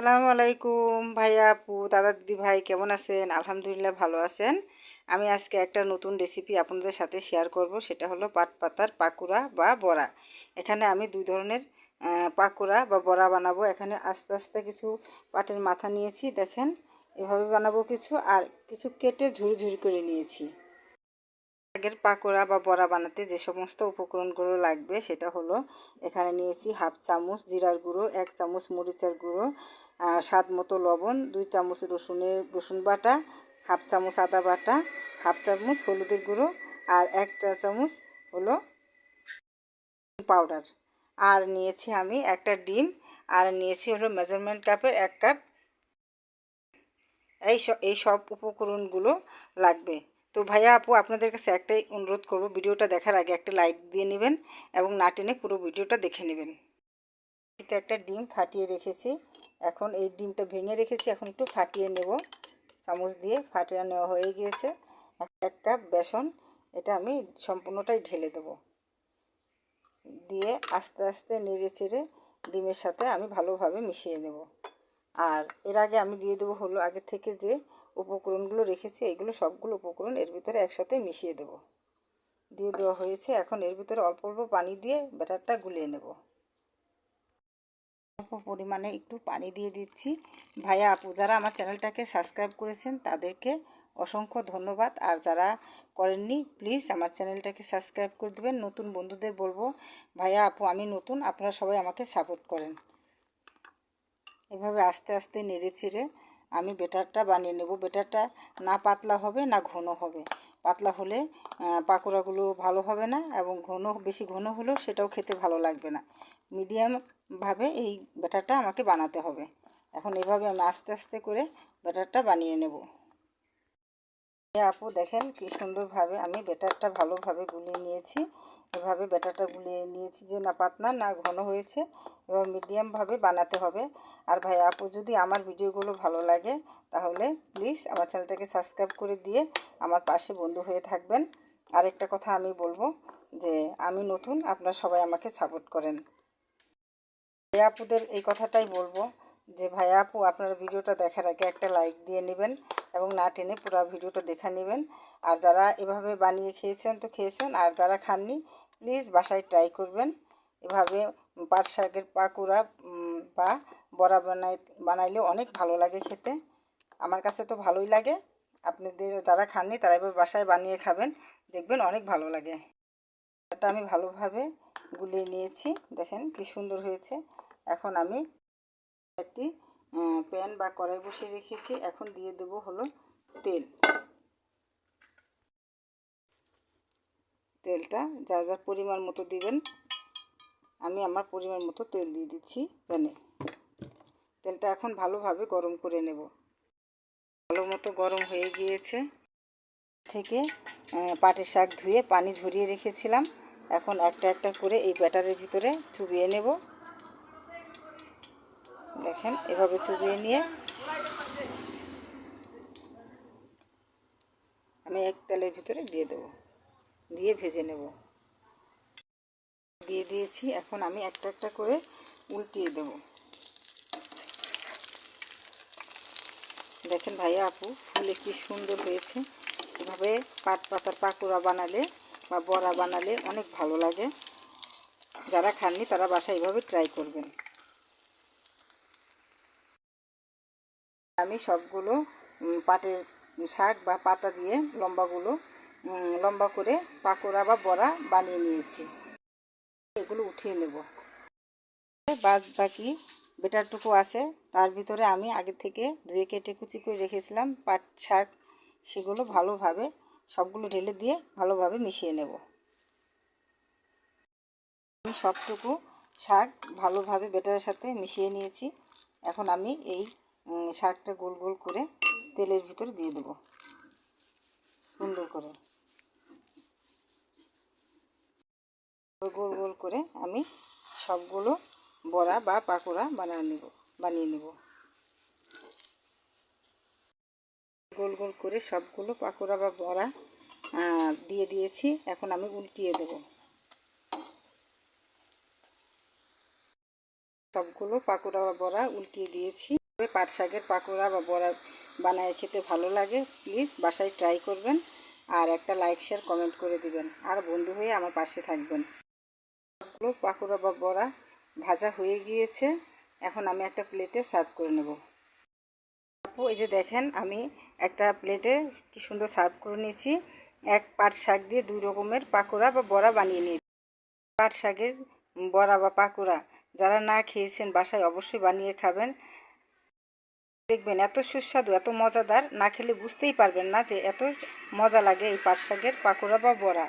আসসালামু আলাইকুম ভাইয়া আপু দাদা দিদি ভাই কেমন আছেন? আলহামদুলিল্লাহ ভালো আছেন। আমি আজকে একটা নতুন রেসিপি আপনাদের সাথে শেয়ার করব, সেটা হলো পাট পাতার পাকুড়া বা বড়া। এখানে আমি দুই ধরনের পাকুড়া বা বড়া বানাবো। এখানে আস্তে আস্তে কিছু পাটের মাথা নিয়েছি, দেখেন এভাবে বানাবো কিছু, আর কিছু কেটে ঝুরি ঝুরি করে নিয়েছি। আগের পাকোড়া বা বড়া বানাতে যে সমস্ত উপকরণগুলো লাগবে সেটা হলো, এখানে নিয়েছি হাফ চামচ জিরার গুঁড়ো, 1 চামচ মরিচের গুঁড়ো, স্বাদ মতো লবণ, 2 চামচ রসুন বাটা, হাফ চামচ আদা বাটা, হাফ চামচ হলুদের গুঁড়ো, আর 1 চা চামচ হলো পাউডার। আর নিয়েছি আমি একটা ডিম, আর নিয়েছি হলো মেজারমেন্ট কাপের 1 কাপ। এই সব উপকরণগুলো লাগবে। তো ভাইয়া আপু আপনাদের কাছে একটাই অনুরোধ করব, ভিডিওটা দেখার আগে একটা লাইক দিয়ে নেবেন এবং না টেনে পুরো ভিডিওটা দেখে নেবেন। এটা একটা ডিম ফাটিয়ে রেখেছি, এখন এই ডিমটা ভেঙে রেখেছি, এখন একটু ফাটিয়ে নেব। চামচ দিয়ে ফাটিয়ে নেওয়া হয়ে গিয়েছে। 1 কাপ বেসন, এটা আমি সম্পূর্ণটাই ঢেলে দেব, দিয়ে আস্তে আস্তে নেড়ে চেড়ে ডিমের সাথে আমি ভালোভাবে মিশিয়ে নেব। আর এর আগে আমি দিয়ে দেবো হলো আগে থেকে যে উপকরণগুলো রেখেছি, এগুলো সবগুলো উপকরণ এর ভিতরে একসাথে মিশিয়ে দেব। দিয়ে দেওয়া হয়েছে, এখন এর ভিতরে অল্প অল্প পানি দিয়ে ব্যাটারটা গুলিয়ে নেব। অল্প পরিমাণে একটু পানি দিয়ে দিচ্ছি। ভাইয়া আপু যারা আমার চ্যানেলটাকে সাবস্ক্রাইব করেছেন তাদেরকে অসংখ্য ধন্যবাদ, আর যারা করেননি প্লিজ আমার চ্যানেলটাকে সাবস্ক্রাইব করে দেবেন। নতুন বন্ধুদের বলবো, ভাইয়া আপু আমি নতুন, আপনারা সবাই আমাকে সাপোর্ট করেন। এভাবে আস্তে আস্তে নেড়ে চেড়ে আমি ব্যাটারটা বানিয়ে নেব। ব্যাটারটা না পাতলা হবে না ঘন হবে। পাতলা হলে পাকোড়াগুলো ভালো হবে না, এবং বেশি ঘন হলেও সেটাও খেতে ভালো লাগবে না। মিডিয়ামভাবে এই ব্যাটারটা আমাকে বানাতে হবে। এখন এভাবে আমি আস্তে আস্তে করে ব্যাটারটা বানিয়ে নেব। আপু দেখেন কি সুন্দরভাবে আমি ব্যাটারটা ভালোভাবে গুলিয়ে নিয়েছি। এভাবে ব্যাটারটা গুলিয়ে নিয়েছি যে না পাতলা না ঘন হয়েছে, এবং মিডিয়ামভাবে বানাতে হবে। আর ভাই আপু যদি আমার ভিডিওগুলো ভালো লাগে তাহলে প্লিজ আমার চ্যানেলটাকে সাবস্ক্রাইব করে দিয়ে আমার পাশে বন্ধু হয়ে থাকবেন। আরেকটা কথা আমি বলবো যে আমি নতুন, আপনারা সবাই আমাকে সাপোর্ট করেন। ভাইয়া আপুদের এই কথাটাই বলবো যে ভাইয়া আপু আপনারা ভিডিওটা দেখার আগে একটা লাইক দিয়ে নেবেন এবং না টেনে পুরো ভিডিওটা দেখে নেবেন। আর যারা এভাবে বানিয়ে খেয়েছেন তো খেয়েছেন, আর যারা খাননি প্লিজ বাসায় ট্রাই করবেন। এভাবে পাট শাকের পাকুড়া বা বড়া বানাইলে অনেক ভালো লাগে খেতে। আমার কাছে তো ভালোই লাগে। আপনাদের যারা খাননি তারা এবার বাসায় বানিয়ে খাবেন, দেখবেন অনেক ভালো লাগে। এটা আমি ভালোভাবে গুলিয়ে নিয়েছি, দেখেন কি সুন্দর হয়েছে। এখন আমি একটি প্যান বা কড়াই বসিয়ে রেখেছি, এখন দিয়ে দেব হলো তেল। তেলটা যার যার পরিমাণ মতো দিবেন, আমি আমার পরিমাণ মতো তেল দিয়ে দিচ্ছি প্যানে। তেলটা এখন ভালোভাবে গরম করে নেব। ভালো মতো গরম হয়ে গিয়েছে। থেকে পাটের শাক ধুয়ে পানি ঝরিয়ে রেখেছিলাম, এখন একটা একটা করে এই ব্যাটারের ভিতরে চুবিয়ে নেব। দেখেন এভাবে চুবিয়ে নিয়ে আমি এক তেলের ভিতরে দিয়ে দেব, দিয়ে ভেজে নেব। দিয়ে দিয়েছি, এখন আমি একটা একটা করে উল্টিয়ে দেব। দেখেন ভাইয়া আপু ফুলে কি সুন্দর হয়েছে। এভাবে পাট পাতার পাকোড়া বানালে বা বড়া বানালে অনেক ভালো লাগে। যারা খাননি তারা বাসায় এভাবে ট্রাই করবেন। আমি সবগুলো পাটের শাক বা পাতা দিয়ে লম্বা করে পাকোড়া বা বড়া বানিয়ে নিয়েছি। এগুলো উঠিয়ে নেব। বাদ বাকি বেটারটুকু আছে, তার ভিতরে আমি আগে থেকে ধুয়ে কেটে কুচি করে রেখেছিলাম পাট শাক, সেগুলো ভালোভাবে সবগুলো ঢেলে দিয়ে ভালোভাবে মিশিয়ে নেব। আমি সবটুকু শাক ভালোভাবে বেটারের সাথে মিশিয়ে নিয়েছি। এখন আমি এই শাকটা গোল গোল করে তেলের ভিতরে দিয়ে দেব সুন্দর করে। গোল গোল করে আমি সবগুলো বড়া বা পাকোড়া বানিয়ে নেব। গোল গোল করে সবগুলো পাকোড়া বা বড়া দিয়ে দিয়েছি, এখন আমি উল্টিয়ে দেব। সবগুলো পাকোড়া বা বড়া উল্টিয়ে দিয়েছি, পাট শাকের পাকোড়া বা বড়া বানায় খেতে ভালো লাগে, প্লিজ বাসায় ট্রাই করবেন। আর একটা লাইক শেয়ার কমেন্ট করে দিবেন, আর বন্ধু হয়ে আমার পাশে থাকবেন। পাকোড়া বা বড়া ভাজা হয়ে গিয়েছে, এখন আমি একটা প্লেটে সার্ভ করে নেব। আপু এই যে দেখেন, আমি একটা প্লেটে কি সুন্দর সার্ভ করে নিয়েছি। এক পাট শাক দিয়ে 2 রকমের পাকোড়া বা বড়া বানিয়ে নিয়েছি। পাট শাকের বড়া বা পাকোড়া যারা না খেয়েছেন বাসায় অবশ্যই বানিয়ে খাবেন, দেখবেন এত সুস্বাদু, এত মজাদার, না খেলে বুঝতেই পারবেন না যে এত মজা লাগে এই পাট শাকের পাকোড়া বা বড়া।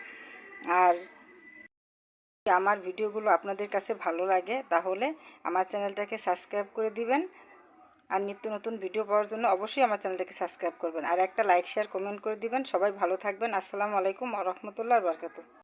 আর আমার ভিডিওগুলো আপনাদের কাছে ভালো লাগে তাহলে আমার চ্যানেলটাকে সাবস্ক্রাইব করে দিবেন। আর নিত্য নতুন ভিডিও পাওয়ার জন্য অবশ্যই আমার চ্যানেলটাকে সাবস্ক্রাইব করবেন, আর একটা লাইক শেয়ার কমেন্ট করে দিবেন। সবাই ভালো থাকবেন। আসসালামু আলাইকুম ওয়া রাহমাতুল্লাহি ওয়া বারাকাতুহু।